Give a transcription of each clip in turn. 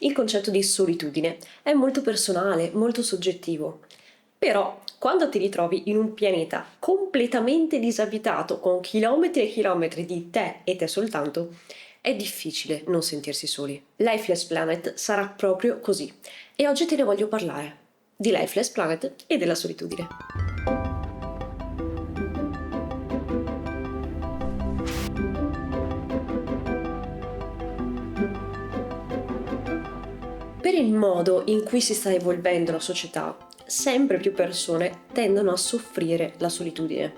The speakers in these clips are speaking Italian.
Il concetto di solitudine è molto personale, molto soggettivo, però quando ti ritrovi in un pianeta completamente disabitato, con chilometri e chilometri di te e te soltanto, è difficile non sentirsi soli. Lifeless Planet sarà proprio così e oggi te ne voglio parlare di Lifeless Planet e della solitudine. Per il modo in cui si sta evolvendo la società, sempre più persone tendono a soffrire la solitudine.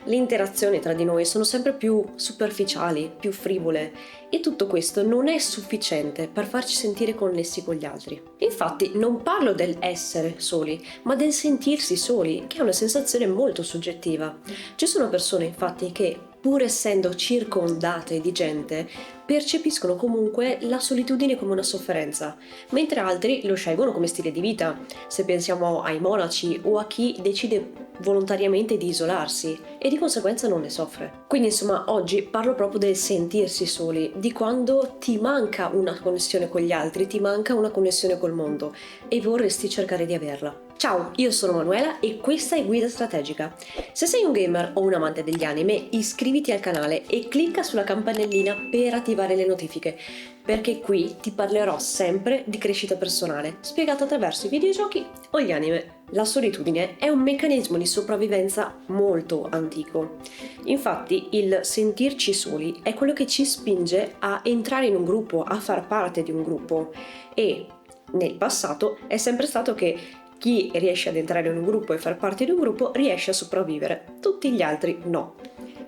Le interazioni tra di noi sono sempre più superficiali, più frivole e tutto questo non è sufficiente per farci sentire connessi con gli altri. Infatti non parlo del essere soli, ma del sentirsi soli, che è una sensazione molto soggettiva. Ci sono persone infatti che, pur essendo circondate di gente, percepiscono comunque la solitudine come una sofferenza, mentre altri lo scelgono come stile di vita. Se pensiamo ai monaci o a chi decide volontariamente di isolarsi e di conseguenza non ne soffre. Quindi insomma oggi parlo proprio del sentirsi soli, di quando ti manca una connessione con gli altri, ti manca una connessione col mondo e vorresti cercare di averla. Ciao, io sono Manuela e questa è Guida Strategica. Se sei un gamer o un amante degli anime, iscriviti al canale e clicca sulla campanellina per attivare le notifiche, perché qui ti parlerò sempre di crescita personale, spiegata attraverso i videogiochi o gli anime. La solitudine è un meccanismo di sopravvivenza molto antico. Infatti, il sentirci soli è quello che ci spinge a entrare in un gruppo, a far parte di un gruppo. E nel passato è sempre stato che chi riesce ad entrare in un gruppo e far parte di un gruppo riesce a sopravvivere, tutti gli altri no.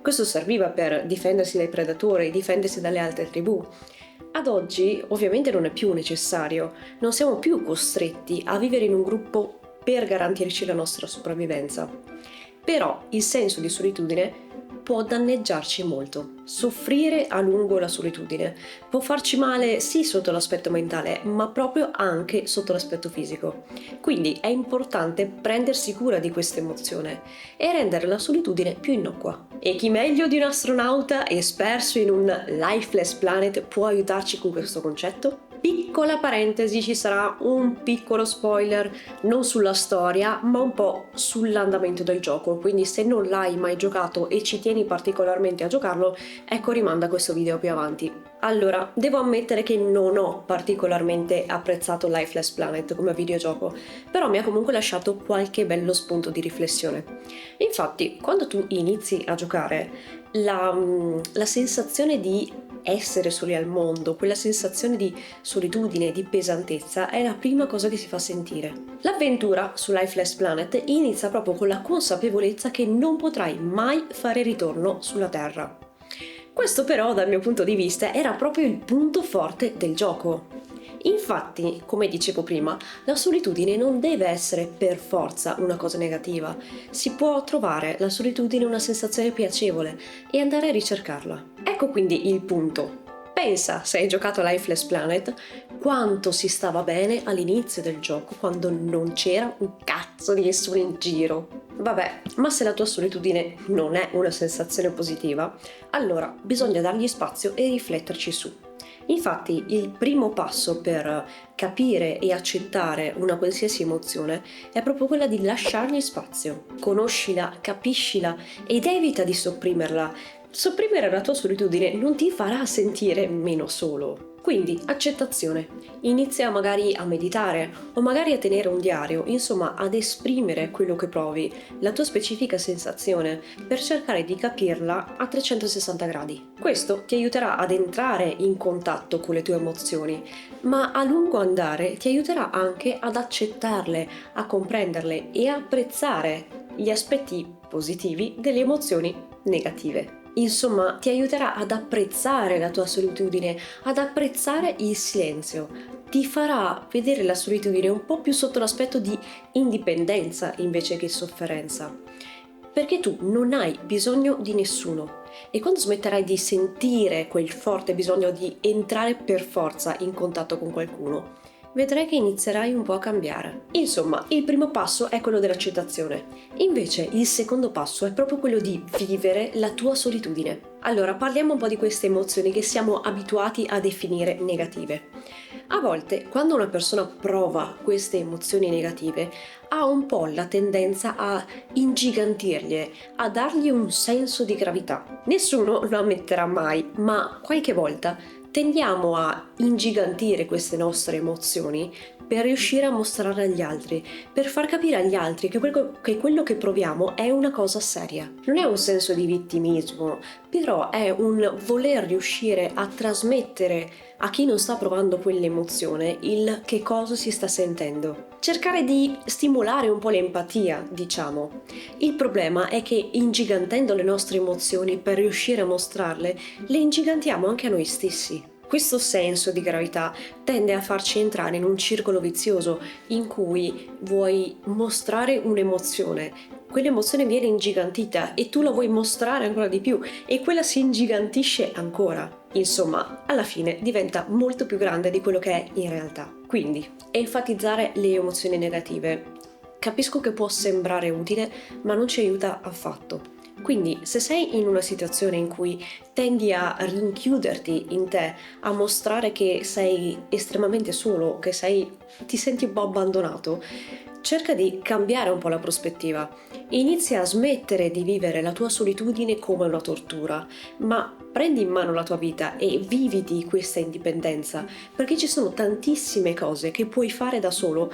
Questo serviva per difendersi dai predatori, difendersi dalle altre tribù. Ad oggi ovviamente non è più necessario, non siamo più costretti a vivere in un gruppo per garantirci la nostra sopravvivenza. Però il senso di solitudine può danneggiarci molto. Soffrire a lungo la solitudine può farci male sì sotto l'aspetto mentale, ma proprio anche sotto l'aspetto fisico. Quindi è importante prendersi cura di questa emozione e rendere la solitudine più innocua. E chi meglio di un astronauta esperto in un lifeless planet può aiutarci con questo concetto? Piccola parentesi, ci sarà un piccolo spoiler non sulla storia ma un po' sull'andamento del gioco, quindi se non l'hai mai giocato e ci tieni particolarmente a giocarlo, ecco, rimanda questo video più avanti. Allora, devo ammettere che non ho particolarmente apprezzato Lifeless Planet come videogioco, però mi ha comunque lasciato qualche bello spunto di riflessione. Infatti, quando tu inizi a giocare, la sensazione di essere soli al mondo, quella sensazione di solitudine, di pesantezza, è la prima cosa che si fa sentire. L'avventura su Lifeless Planet inizia proprio con la consapevolezza che non potrai mai fare ritorno sulla Terra. Questo però, dal mio punto di vista, era proprio il punto forte del gioco. Infatti, come dicevo prima, la solitudine non deve essere per forza una cosa negativa. Si può trovare la solitudine una sensazione piacevole e andare a ricercarla. Ecco quindi il punto. Pensa, se hai giocato a Lifeless Planet, quanto si stava bene all'inizio del gioco, quando non c'era un cazzo di nessuno in giro. Vabbè, ma se la tua solitudine non è una sensazione positiva, allora bisogna dargli spazio e rifletterci su. Infatti, il primo passo per capire e accettare una qualsiasi emozione è proprio quella di lasciargli spazio. Conoscila, capiscila ed evita di sopprimerla. Sopprimere la tua solitudine non ti farà sentire meno solo. Quindi, accettazione. Inizia magari a meditare o magari a tenere un diario, insomma ad esprimere quello che provi, la tua specifica sensazione, per cercare di capirla a 360 gradi. Questo ti aiuterà ad entrare in contatto con le tue emozioni, ma a lungo andare ti aiuterà anche ad accettarle, a comprenderle e a apprezzare gli aspetti positivi delle emozioni negative. Insomma, ti aiuterà ad apprezzare la tua solitudine, ad apprezzare il silenzio. Ti farà vedere la solitudine un po' più sotto l'aspetto di indipendenza invece che sofferenza. Perché tu non hai bisogno di nessuno e quando smetterai di sentire quel forte bisogno di entrare per forza in contatto con qualcuno, vedrai che inizierai un po' a cambiare. Insomma, il primo passo è quello dell'accettazione. Invece, il secondo passo è proprio quello di vivere la tua solitudine. Allora, parliamo un po' di queste emozioni che siamo abituati a definire negative. A volte, quando una persona prova queste emozioni negative, ha un po' la tendenza a ingigantirle, a dargli un senso di gravità. Nessuno lo ammetterà mai, ma qualche volta tendiamo a ingigantire queste nostre emozioni per riuscire a mostrarle agli altri, per far capire agli altri che quello che proviamo è una cosa seria. Non è un senso di vittimismo, però è un voler riuscire a trasmettere a chi non sta provando quell'emozione il che cosa si sta sentendo. Cercare di stimolare un po' l'empatia, diciamo. Il problema è che ingigantendo le nostre emozioni per riuscire a mostrarle, le ingigantiamo anche a noi stessi. Questo senso di gravità tende a farci entrare in un circolo vizioso in cui vuoi mostrare un'emozione, quell'emozione viene ingigantita e tu la vuoi mostrare ancora di più e quella si ingigantisce ancora. Insomma, alla fine diventa molto più grande di quello che è in realtà. Quindi, enfatizzare le emozioni negative. Capisco che può sembrare utile, ma non ci aiuta affatto. Quindi, se sei in una situazione in cui tendi a rinchiuderti in te, a mostrare che sei estremamente solo, ti senti un po' abbandonato, cerca di cambiare un po' la prospettiva. Inizia a smettere di vivere la tua solitudine come una tortura, ma prendi in mano la tua vita e viviti questa indipendenza, perché ci sono tantissime cose che puoi fare da solo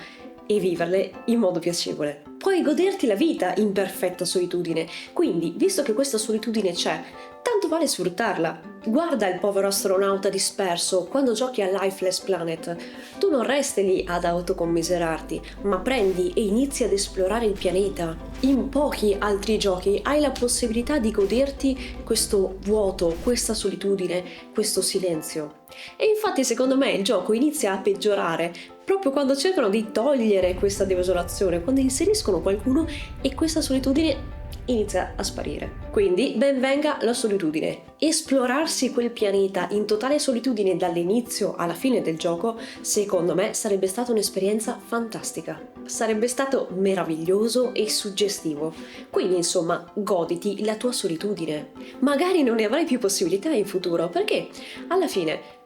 e viverle in modo piacevole. Puoi goderti la vita in perfetta solitudine, quindi, visto che questa solitudine c'è, tanto vale sfruttarla. Guarda il povero astronauta disperso quando giochi a Lifeless Planet. Tu non resti lì ad autocommiserarti, ma prendi e inizi ad esplorare il pianeta. In pochi altri giochi hai la possibilità di goderti questo vuoto, questa solitudine, questo silenzio. E infatti, secondo me, il gioco inizia a peggiorare proprio quando cercano di togliere questa desolazione, quando inseriscono qualcuno e questa solitudine inizia a sparire. Quindi ben venga la solitudine. Esplorarsi quel pianeta in totale solitudine dall'inizio alla fine del gioco, secondo me, sarebbe stata un'esperienza fantastica. Sarebbe stato meraviglioso e suggestivo. Quindi, insomma, goditi la tua solitudine. Magari non ne avrai più possibilità in futuro, perché alla fine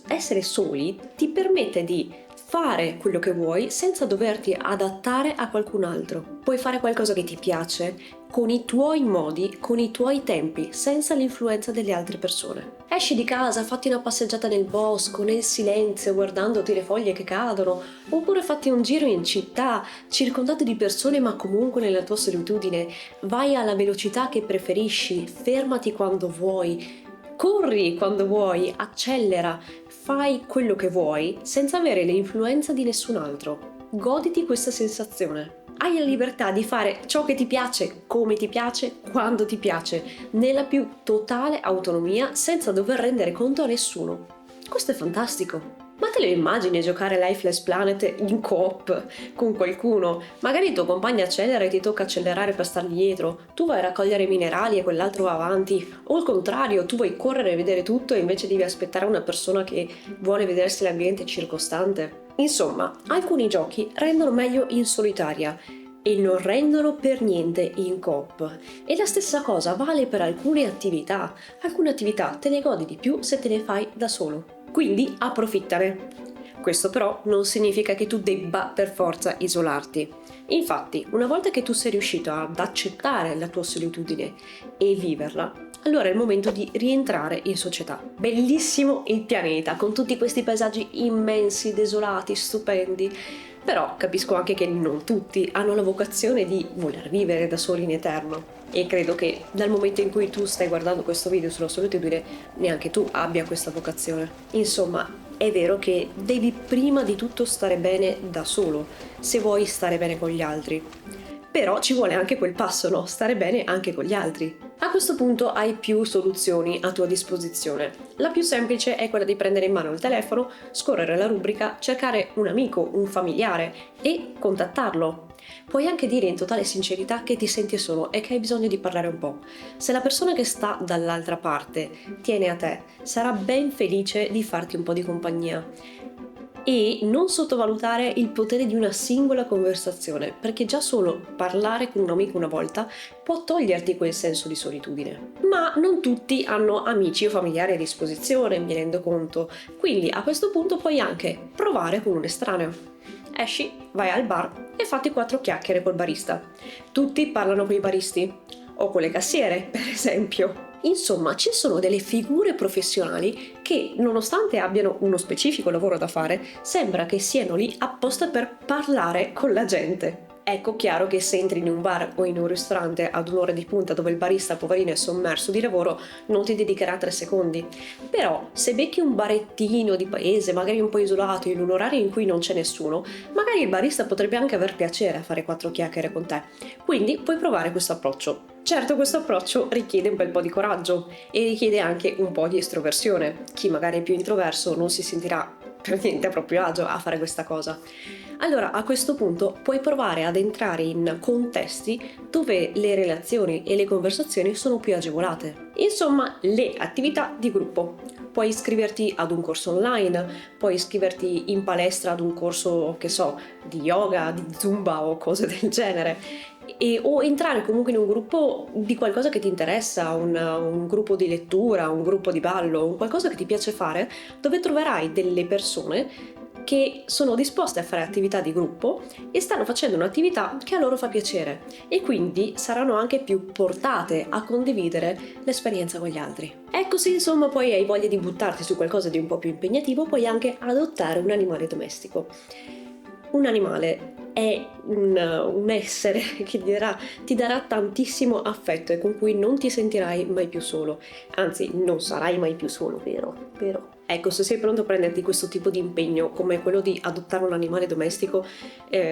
essere soli ti permette di fare quello che vuoi senza doverti adattare a qualcun altro. Puoi fare qualcosa che ti piace con i tuoi modi, con i tuoi tempi, senza l'influenza delle altre persone. Esci di casa, fatti una passeggiata nel bosco, nel silenzio, guardandoti le foglie che cadono, oppure fatti un giro in città, circondato di persone ma comunque nella tua solitudine. Vai alla velocità che preferisci, fermati quando vuoi. Corri quando vuoi, accelera, fai quello che vuoi senza avere l'influenza di nessun altro. Goditi questa sensazione. Hai la libertà di fare ciò che ti piace, come ti piace, quando ti piace, nella più totale autonomia senza dover rendere conto a nessuno. Questo è fantastico. Ma te lo immagini giocare Lifeless Planet in coop con qualcuno? Magari il tuo compagno accelera e ti tocca accelerare per stargli dietro, tu vai a raccogliere minerali e quell'altro va avanti, o il contrario, tu vuoi correre e vedere tutto e invece devi aspettare una persona che vuole vedersi l'ambiente circostante. Insomma, alcuni giochi rendono meglio in solitaria e non rendono per niente in coop. E la stessa cosa vale per alcune attività. Alcune attività te le godi di più se te le fai da solo. Quindi approfittane. Questo però non significa che tu debba per forza isolarti. Infatti, una volta che tu sei riuscito ad accettare la tua solitudine e viverla, allora è il momento di rientrare in società. Bellissimo il pianeta, con tutti questi paesaggi immensi, desolati, stupendi. Però capisco anche che non tutti hanno la vocazione di voler vivere da soli in eterno. E credo che dal momento in cui tu stai guardando questo video sulla solitudine, neanche tu abbia questa vocazione. Insomma, è vero che devi prima di tutto stare bene da solo, se vuoi stare bene con gli altri. Però ci vuole anche quel passo, no? Stare bene anche con gli altri. A questo punto hai più soluzioni a tua disposizione. La più semplice è quella di prendere in mano il telefono, scorrere la rubrica, cercare un amico, un familiare e contattarlo. Puoi anche dire in totale sincerità che ti senti solo e che hai bisogno di parlare un po'. Se la persona che sta dall'altra parte tiene a te, sarà ben felice di farti un po' di compagnia. E non sottovalutare il potere di una singola conversazione, perché già solo parlare con un amico una volta può toglierti quel senso di solitudine. Ma non tutti hanno amici o familiari a disposizione, mi rendo conto, quindi a questo punto puoi anche provare con un estraneo. Esci, vai al bar e fatti 4 chiacchiere col barista. Tutti parlano con i baristi, o con le cassiere, per esempio. Insomma, ci sono delle figure professionali che, nonostante abbiano uno specifico lavoro da fare, sembra che siano lì apposta per parlare con la gente. Ecco chiaro che se entri in un bar o in un ristorante ad un'ora di punta dove il barista poverino è sommerso di lavoro, non ti dedicherà 3 secondi. Però, se becchi un barettino di paese, magari un po' isolato, in un orario in cui non c'è nessuno, magari il barista potrebbe anche aver piacere a fare 4 chiacchiere con te. Quindi puoi provare questo approccio. Certo, questo approccio richiede un bel po' di coraggio e richiede anche un po' di estroversione. Chi magari è più introverso non si sentirà per niente a proprio agio a fare questa cosa. Allora, a questo punto puoi provare ad entrare in contesti dove le relazioni e le conversazioni sono più agevolate. Insomma, le attività di gruppo. Puoi iscriverti ad un corso online, puoi iscriverti in palestra ad un corso, che so, di yoga, di zumba o cose del genere. O entrare comunque in un gruppo di qualcosa che ti interessa, un gruppo di lettura, un gruppo di ballo, un qualcosa che ti piace fare, dove troverai delle persone che sono disposte a fare attività di gruppo e stanno facendo un'attività che a loro fa piacere e quindi saranno anche più portate a condividere l'esperienza con gli altri. E così insomma poi hai voglia di buttarti su qualcosa di un po' più impegnativo, puoi anche adottare un animale domestico. Un animale è un essere che ti darà tantissimo affetto e con cui non ti sentirai mai più solo. Anzi, non sarai mai più solo, vero? Vero? Ecco, se sei pronto a prenderti questo tipo di impegno, come quello di adottare un animale domestico,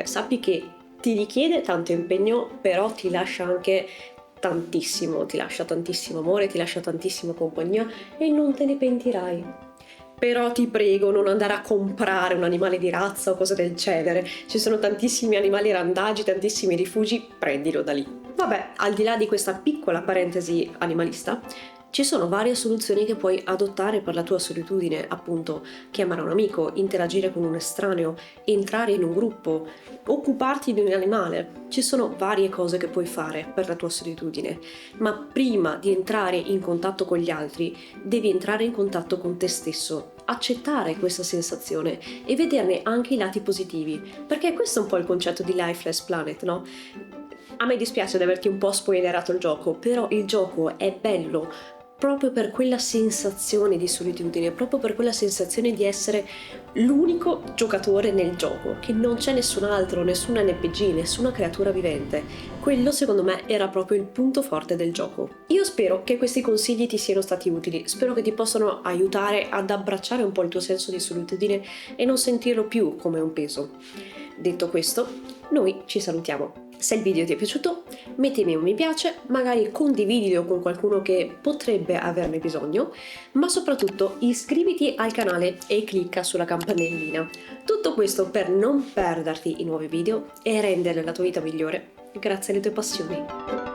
sappi che ti richiede tanto impegno, però ti lascia anche tantissimo, ti lascia tantissimo amore, ti lascia tantissima compagnia e non te ne pentirai. Però ti prego, non andare a comprare un animale di razza o cose del genere. Ci sono tantissimi animali randagi, tantissimi rifugi, prendilo da lì. Vabbè, al di là di questa piccola parentesi animalista, ci sono varie soluzioni che puoi adottare per la tua solitudine, appunto, chiamare un amico, interagire con un estraneo, entrare in un gruppo, occuparti di un animale. Ci sono varie cose che puoi fare per la tua solitudine, ma prima di entrare in contatto con gli altri, devi entrare in contatto con te stesso, accettare questa sensazione e vederne anche i lati positivi, perché questo è un po' il concetto di Lifeless Planet, no? A me dispiace di averti un po' spoilerato il gioco, però il gioco è bello proprio per quella sensazione di solitudine, proprio per quella sensazione di essere l'unico giocatore nel gioco, che non c'è nessun altro, nessun NPC, nessuna creatura vivente. Quello secondo me era proprio il punto forte del gioco. Io spero che questi consigli ti siano stati utili, spero che ti possano aiutare ad abbracciare un po' il tuo senso di solitudine e non sentirlo più come un peso. Detto questo, noi ci salutiamo. Se il video ti è piaciuto, mettimi un mi piace, magari condividilo con qualcuno che potrebbe averne bisogno, ma soprattutto iscriviti al canale e clicca sulla campanellina. Tutto questo per non perderti i nuovi video e rendere la tua vita migliore grazie alle tue passioni.